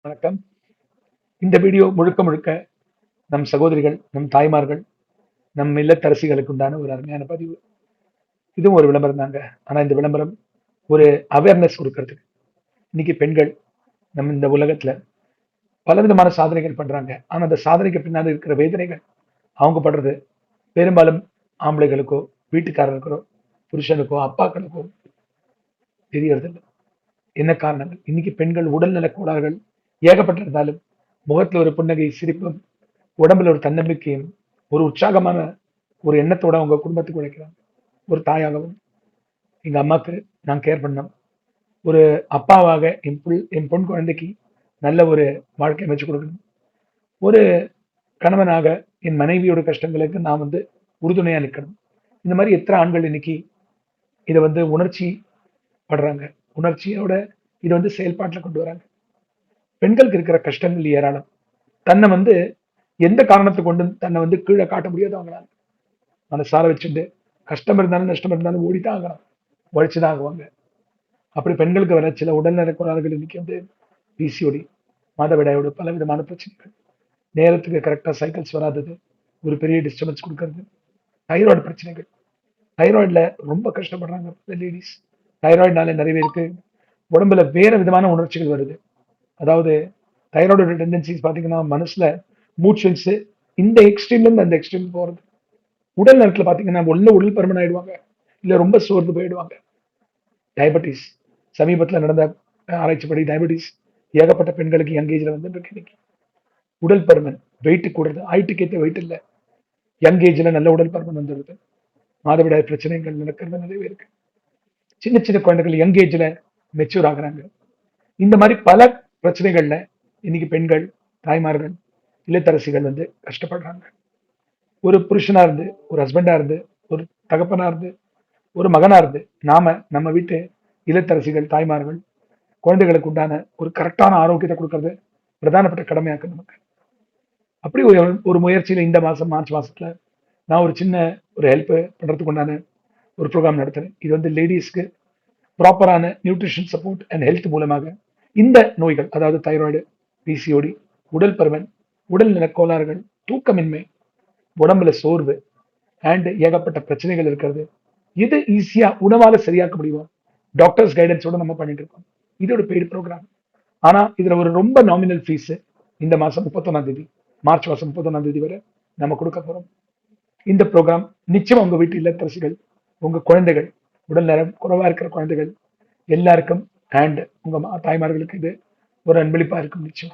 வணக்கம். இந்த வீடியோ முழுக்க முழுக்க நம் சகோதரிகள், நம் தாய்மார்கள், நம் இல்லத்தரசிகளுக்கு உண்டான ஒரு அருமையான பதிவு. இதுவும் ஒரு விளம்பரம் தாங்க. ஆனா இந்த விளம்பரம் ஒரு அவேர்னஸ் கொடுக்கறதுக்கு. இன்னைக்கு பெண்கள் நம்ம இந்த உலகத்துல பலவிதமான சாதனைகள் பண்றாங்க. ஆனா அந்த சாதனைக்கு பின்னாடி இருக்கிற வேதனைகள் அவங்க படுறது பெரும்பாலும் ஆம்பளைகளுக்கோ, வீட்டுக்காரர்களுக்கோ, புருஷனுக்கோ, அப்பாக்களுக்கோ தெரியறது இல்ல. என்ன காரணங்கள்? இன்னைக்கு பெண்கள் உடல்நல கோளாறுகள் ஏகப்பட்டிருந்தாலும் முகத்துல ஒரு புன்னகை, சிரிப்பும், உடம்புல ஒரு தன்னம்பிக்கையும், ஒரு உற்சாகமான ஒரு எண்ணத்தோட அவங்க குடும்பத்துக்கு உழைக்கிறாங்க. ஒரு தாயாகவும் எங்க அம்மாக்கு நான் கேர் பண்ணோம். ஒரு அப்பாவாக என் பொன் குழந்தைக்கு நல்ல ஒரு வாழ்க்கை அமைச்சு கொடுக்கணும். ஒரு கணவனாக என் மனைவியோட கஷ்டங்களுக்கு நான் உறுதுணையா நிற்கணும். இந்த மாதிரி எத்தனை ஆண்கள் இன்னைக்கு இதை உணர்ச்சி படுறாங்க. உணர்ச்சியோட இதை செயல்பாட்டுல கொண்டு வராங்க. பெண்களுக்கு இருக்கிற கஷ்டங்கள் ஏராளம். தன்னை எந்த காரணத்தை கொண்டு தன்னை கீழே காட்ட முடியாது அவங்களால. மனசார வச்சுட்டு கஷ்டம் இருந்தாலும் நஷ்டம் இருந்தாலும் ஓடிதான் ஆகணும், உழைச்சுதான் ஆகுவாங்க. அப்படி பெண்களுக்கு வர சில உடல்நல கோளாறுகள் இன்னைக்கு பிசிஓடி, மாதவிடாயோட பல விதமான பிரச்சனைகள், நேரத்துக்கு கரெக்டா சைக்கிள்ஸ் வராதது ஒரு பெரிய டிஸ்டர்பன்ஸ் கொடுக்கறது, தைராய்டு பிரச்சனைகள். தைராய்டுல ரொம்ப கஷ்டப்படுறாங்க லேடிஸ். தைராய்டுனால நிறைய பேருக்கு உடம்புல வேற விதமான உணர்ச்சிகள் வருது. அதாவது தைராய்டோட டெண்டன்சிஸ் பாத்தீங்கன்னா மனசுல மூட் ஸ்விங்ஸ், இந்த எக்ஸ்ட்ரீம்ல இருந்து அந்த எக்ஸ்ட்ரீம் போறது. உடல் நலத்துல பாத்தீங்கன்னா உடல் பருமன் ஆயிடுவாங்க, இல்ல ரொம்ப சோர்ந்து போயிடுவாங்க. டயபெட்டிஸ் சமீபத்துல நடந்த ஆராய்ச்சிப்படி டயபெட்டிஸ் ஏகப்பட்ட பெண்களுக்கு யங் ஏஜ்ல இருக்கு இன்னைக்கு. உடல் பருமன், வெயிட் கூடுறது, ஹைட்டுக்கு ஏற்ற வெயிட் இல்ல, யங் ஏஜ்ல நல்ல உடல் பருமன் வந்துடுது. மாதவிடாய் பிரச்சனைகள் நடக்கிறது நிறையவே இருக்கு. சின்ன சின்ன குழந்தைகள் யங் ஏஜ்ல மெச்சூர் ஆகுறாங்க. இந்த மாதிரி பல பிரச்சனைகள்ல இன்னைக்கு பெண்கள், தாய்மார்கள், இல்லத்தரசிகள் கஷ்டப்படுறாங்க. ஒரு புருஷனா இருந்து, ஒரு ஹஸ்பண்டா இருந்து, ஒரு தகப்பனா இருந்து, ஒரு மகனா இருந்து, நாம நம்ம வீட்டு இல்லத்தரசிகள், தாய்மார்கள், குழந்தைகளுக்கு உண்டான ஒரு கரெக்டான ஆரோக்கியத்தை கொடுக்கறது பிரதானப்பட்ட கடமையாக்கு நமக்கு. அப்படி ஒரு ஒரு முயற்சியில இந்த மாசம் மார்ச் மாசத்துல நான் ஒரு சின்ன ஒரு ஹெல்ப் பண்றதுக்கு உண்டான ஒரு ப்ரோக்ராம் நடத்துறேன். இது லேடிஸ்க்கு ப்ராப்பரான நியூட்ரிஷன் சப்போர்ட் அண்ட் ஹெல்த் மூலமாக இந்த நோய்கள், அதாவது தைராய்டு, பிசிஓடி, உடல் பருமன், உடல் நல கோளாறுகள், தூக்கமின்மை, உடம்புல சோர்வு அண்ட் ஏகப்பட்ட பிரச்சனைகள் இருக்கிறது, இது ஈஸியா உணவால சரியாக்க முடியும். டாக்டர்ஸ் கைடன்ஸோட நம்ம பண்ணிட்டு இருக்கோம். இதோட பெய்டு ப்ரோக்ராம். ஆனா இதுல ஒரு ரொம்ப நாமினல் ஃபீஸ் இந்த மாசம் 31ஆம் தேதி, மார்ச் மாசம் 31ஆம் தேதி வரை நம்ம கொடுக்க போறோம். இந்த ப்ரோக்ராம் நிச்சயம் உங்க வீட்டு இல்லத்தரசிகள், உங்க குழந்தைகள், உடல் நலம் குறைவா இருக்கிற குழந்தைகள் எல்லாருக்கும் அண்ட் உங்க தாய்மார்களுக்கு இது ஒரு அன்பளிப்பா இருக்கும் நிச்சயம்.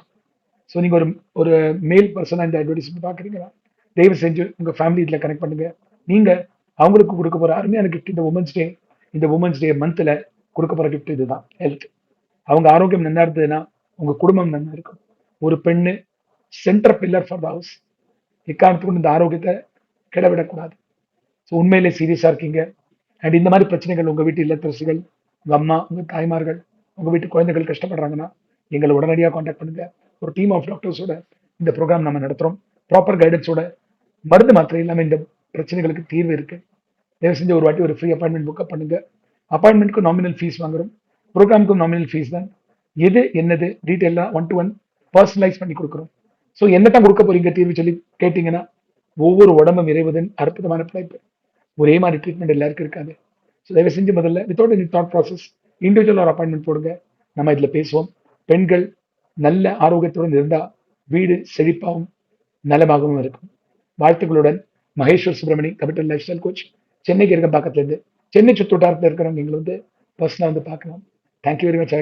ஸோ நீங்க ஒரு ஒரு மேல் பர்சனா இந்த அட்வர்டைஸ்மெண்ட் பாக்குறீங்களா, தயவு செஞ்சு உங்க ஃபேமிலி இதுல கனெக்ட் பண்ணுங்க. நீங்க அவங்களுக்கு கொடுக்க போற அருமையான கிஃப்ட் இந்த உமன்ஸ் டே. இந்த உமன்ஸ் டே மந்த்ல கொடுக்க போற கிஃப்ட் இதுதான், ஹெல்த். அவங்க ஆரோக்கியம் நல்லா இருந்ததுன்னா உங்க குடும்பம் நல்லா இருக்கும். ஒரு பெண்ணு centre pillar for the house. எக்காரணத்துக்கும் இந்த ஆரோக்கியத்தை கிடவிடக்கூடாது. ஸோ உண்மையிலே சீரியஸா இருக்கீங்க அண்ட் இந்த மாதிரி பிரச்சனைகள் உங்க வீட்டு இல்லத்தரசிகள், உங்க அம்மா, உங்க தாய்மார்கள், உங்க வீட்டு குழந்தைகள் கஷ்டப்படுறாங்கன்னா எங்களை உடனடியாக காண்டாக்ட் பண்ணுங்க. ஒரு டீம் ஆஃப் டாக்டர்ஸோட இந்த ப்ரோக்ராம் நம்ம நடத்துறோம். ப்ராப்பர் கைடன்ஸோட, மருந்து மாத்திரை இல்லாம இந்த பிரச்சனைகளுக்கு தீர்வு இருக்கு. தயவு செஞ்சு ஒரு வாட்டி ஒரு ஃப்ரீ அப்பாயின்மெண்ட் புக்கப் பண்ணுங்க. அப்பாயின்மெண்ட்க்கு நாமினல் ஃபீஸ் வாங்குறோம், ப்ரோக்ராமுக்கும் நாமினல் ஃபீஸ் தான். எது என்னது டீட்டெயிலாக 1-to-1 பர்சனலைஸ் பண்ணி கொடுக்குறோம். ஸோ என்னத்தான் கொடுக்க போறீங்க தீர்வு சொல்லி கேட்டீங்கன்னா, ஒவ்வொரு உடம்பும் இறைவதன் அற்புதமான படைப்பு. ஒரே மாதிரி ட்ரீட்மெண்ட் எல்லாருக்கும் இருக்காது. ஸோ தயவு செஞ்சு முதல்ல without any thought process individual ஒரு அப்பாயின்மெண்ட் போடுங்க. நம்ம இதுல பேசுவோம். பெண்கள் நல்ல ஆரோக்கியத்துடன் இருந்தா வீடு செழிப்பாகவும் நலமாகவும் இருக்கும். வாழ்த்துக்களுடன் Maheshwar Subramani, capital lifestyle coach, சென்னைக்கு இருக்க பக்கத்துல இருந்து. சென்னை சுற்றுவட்டாரத்தில் இருக்கிறவங்க எங்களை பர்சனலா பார்க்கலாம். Thank you very much.